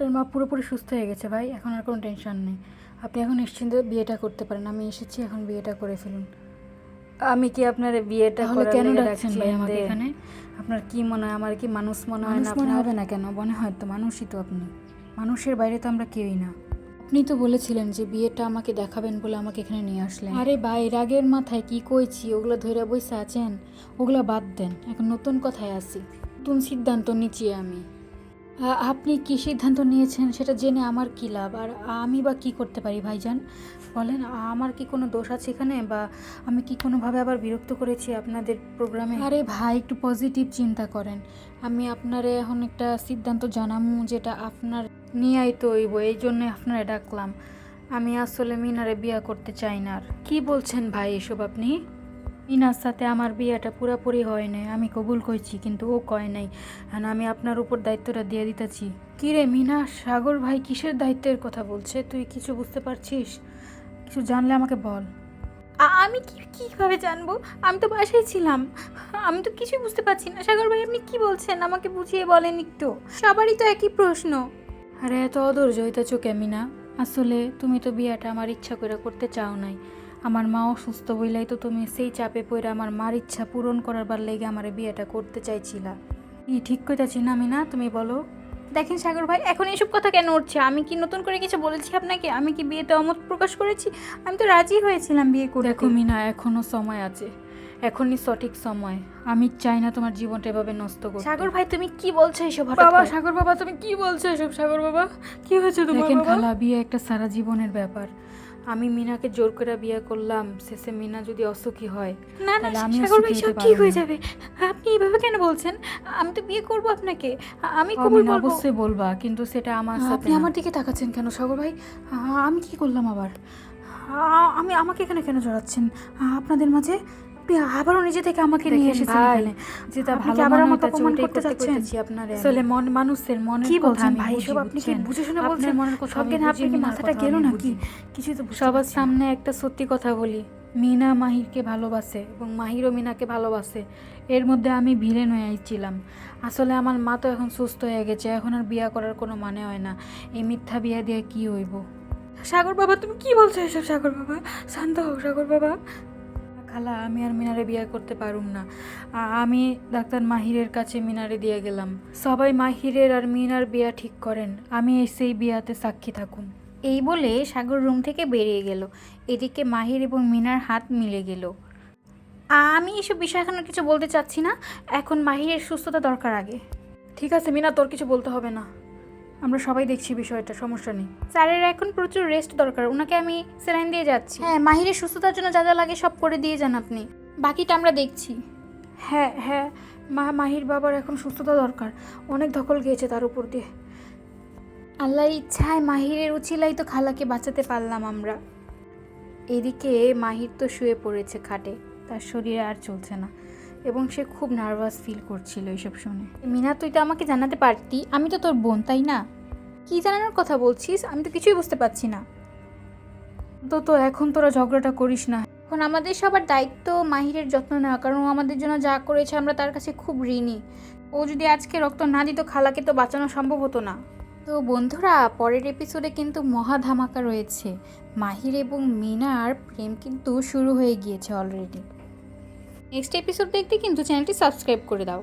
আপনার মা পুরোপুরি সুস্থ হয়ে গেছে ভাই, এখন আর কোনো টেনশন নেই। আপনি এখন নিশ্চিন্তে বিয়েটা করতে পারেন। আমি এসেছি, এখন বিয়েটা করে ফেলুন। আমি কি আপনার বিয়েটা তাহলে করার কেন লেগে ডাকছেন ভাই আমাকে এখানে? এখানে? আপনার কি মনে হয়, আমার কি মানুষ মনে হয় না? মানুষ মনে আপনার হবে না কেন? মনে হয় তো, মানুষই তো আপনি। মানুষের বাইরে তো আমরা কেউই না। আপনি তো বলেছিলেন যে বিয়েটা আমাকে দেখাবেন বলে আমাকে এখানে নিয়ে আসলেন। আরে ভাই, রাগের মাথায় কি কইছি, ওগুলো ধরে বসে আছেন, ওগুলা বাদ দেন। এখন নতুন কথায় আসি, নতুন সিদ্ধান্ত নিচ্ছি আমি। আপনি কী সিদ্ধান্ত নিয়েছেন সেটা জেনে আমার কী লাভ, আর আমি বা কী করতে পারি ভাইজান বলেন? আমার কি কোনো দোষ আছে এখানে, বা আমি কি কোনোভাবে আবার বিরক্ত করেছি আপনাদের প্রোগ্রামে? আরে ভাই, একটু পজিটিভ চিন্তা করেন। আমি আপনারে এখন একটা সিদ্ধান্ত জানামু, যেটা আপনার নিয়েই তো হইব, এই জন্যে আপনারে ডাকলাম। আমি আসলে মিনারে বিয়ে করতে চাই না। আর কি বলছেন ভাই এসব আপনি? মিনার সাথে আমার বিয়েটা পুরোপুরি হয় নাই, আমি কবুল কইছি, কিন্তু ও কয় নাই। আর আমি আপনার উপর দায়িত্বটা দিয়ে দিতেছি। কি রে মিনা, সাগর ভাই কিসের দায়িত্বের কথা বলছে? তুই কিছু বুঝতে পারছিস? কিছু জানলে আমাকে বল। আমি কিভাবে জানবো? আমি তো বাসায় ছিলাম, আমি তো কিছুই বুঝতে পারছি না। সাগর ভাই, আপনি কি বলছেন? আমাকে বুঝিয়ে বলেন একটু। সবারই তো একই প্রশ্ন। আরে এত অধৈর্য হইতেছ মিনা? আসলে তুমি তো বিয়েটা আমার ইচ্ছা করে করতে চাও নাই। আমার মা অসুস্থ বইলাই তো তুমি সেই চাপে পড়ে আমার মার ইচ্ছা পূরণ করার লেগে আমার বিয়েটা করতে চাইছিলা। কি ঠিক কইতাছি না মিনা? তুমি বলো। দেখেন সাগর ভাই, এখন এসব কথা কেন উঠছে? আমি কি নতুন করে কিছু বলেছি আপনাকে? আমি কি বিয়েতে অমত প্রকাশ করেছি? আমি তো রাজি হয়েছিলাম বিয়ে করতে। দেখো মিনা, এখনো সময় আছে, এখনই সঠিক সময়। আমি চাই না তোমার জীবনটা এভাবে নষ্ট করতে। সাগর ভাই, তুমি কি বলছো এসব? বাবা, সাগর বাবা, তুমি কি বলছো এসব? সাগর বাবা, কি হয়েছে তোমার? দেখেন খালা, বিয়ে একটা সারা জীবনের ব্যাপার। আমি মিনাকে জোর করে বিয়ে করলাম, শেষে মিনা যদি অসুখী হয়, না না আমি সাগর ভাই, সব কি হয়ে যাবে? আপনি এইভাবে কেন বলছেন? আমি তো বিয়ে করব আপনাকে, আমি কবুল বলবো। অবশ্যই বলবা, কিন্তু সেটা আমার সাথে। আপনি আমার দিকে তাকাচ্ছেন কেন সাগর ভাই? আমি কি করলাম আবার? আমাকে এখানে কেন জড়াচ্ছেন আপনাদের মাঝে? আবারও নিজে থেকে আমাকে নিয়ে এসেছেন এখানে, যেটা ভালো আবার আমাকে অপমান করতে যাচ্ছেন। আপনারা আসলে মানুষের মনের কি কথা বলছেন আমি ভাই? বুঝি, এসব আপনি কি বুঝছেন? বুঝে শুনে আপনার বলছেন? মনের কথা আমি সজ্ঞানে বুঝি, আপনার কি মিনার মাথাটা কথা গেল আমি নাকি? বুঝি। কিছুই তো বুঝতে সবার পারছি না। সামনে একটা সত্যি কথা বলি, মিনা মাহিরকে ভালোবাসে এবং মাহিরও মিনাকে ভালোবাসে। এর মধ্যে আমি ভিলেন হয়ে আইছিলাম। আসলে আমার মা তো এখন সুস্থ হয়ে গেছে, এখন আর বিয়ে করার কোনো মানে হয় না। এই মিথ্যা বিয়ে দিয়ে কি হইব? সাগর বাবা, তুমি কি বলছো এসব? সাগর বাবা, শান্ত হও সাগর বাবা। খালা, আমি আর মিনারে বিয়ে করতে পারুম না। আমি ডাক্তার মাহিরের কাছে মিনারে দিয়ে গেলাম। সবাই মাহিরের আর মিনার বিয়া ঠিক করেন, আমি সেই বিয়াতে সাক্ষী থাকুম। এই বলে সাগর রুম থেকে বেরিয়ে গেল। এদিকে মাহির এবং মিনার হাত মিলে গেল। আমি এসব বিষয় এখন আর কিছু বলতে চাচ্ছি না, এখন মাহিরের সুস্থতা দরকার আগে। ঠিক আছে মিনা, তোর কিছু বলতে হবে না, আমরা সবাই দেখছি বিষয়টা, সমস্যা নেই। স্যারের এখন প্রচুর রেস্ট দরকার, ওনাকে আমি স্যালাইন দিয়ে যাচ্ছি। হ্যাঁ, মাহিরের সুস্থতার জন্য যা যা লাগে সব করে দিয়ে যান আপনি, বাকিটা আমরা দেখছি। হ্যাঁ হ্যাঁ, মাহির বাবার এখন সুস্থতা দরকার, অনেক ধকল গিয়েছে তার উপর দিয়ে। আল্লাহর ইচ্ছায় মাহিরের উছিলাই তো খালাকে বাঁচাতে পারলাম আমরা। এদিকে মাহির তো শুয়ে পড়েছে খাটে, তার শরীরে আর চলছে না এবং সে খুব নার্ভাস ফিল করছিল এইসব শুনে। মিনা, তুই তো আমাকে জানাতে পারতি, আমি তো তোর বোন, তাই না? কি জানানোর কথা বলছিস? আমি তো কিছুই বুঝতে পারছি না। তো এখন তোরা ঝগড়াটা করিস না। এখন আমাদের সবার দায়িত্ব মাহিরের যত্ন নেওয়া, কারণ ও আমাদের জন্য যা করেছে আমরা তার কাছে খুব ঋণী। ও যদি আজকে রক্ত না দিত, খালাকে তো বাঁচানো সম্ভব হতো না। তো বন্ধুরা, পরের এপিসোডে কিন্তু মহা ধামাকা রয়েছে। মাহির এবং মিনার প্রেম কিন্তু শুরু হয়ে গিয়েছে অলরেডি। নেক্সট এপিসোড দেখতে কিন্তু চ্যানেলটি সাবস্ক্রাইব করে দাও।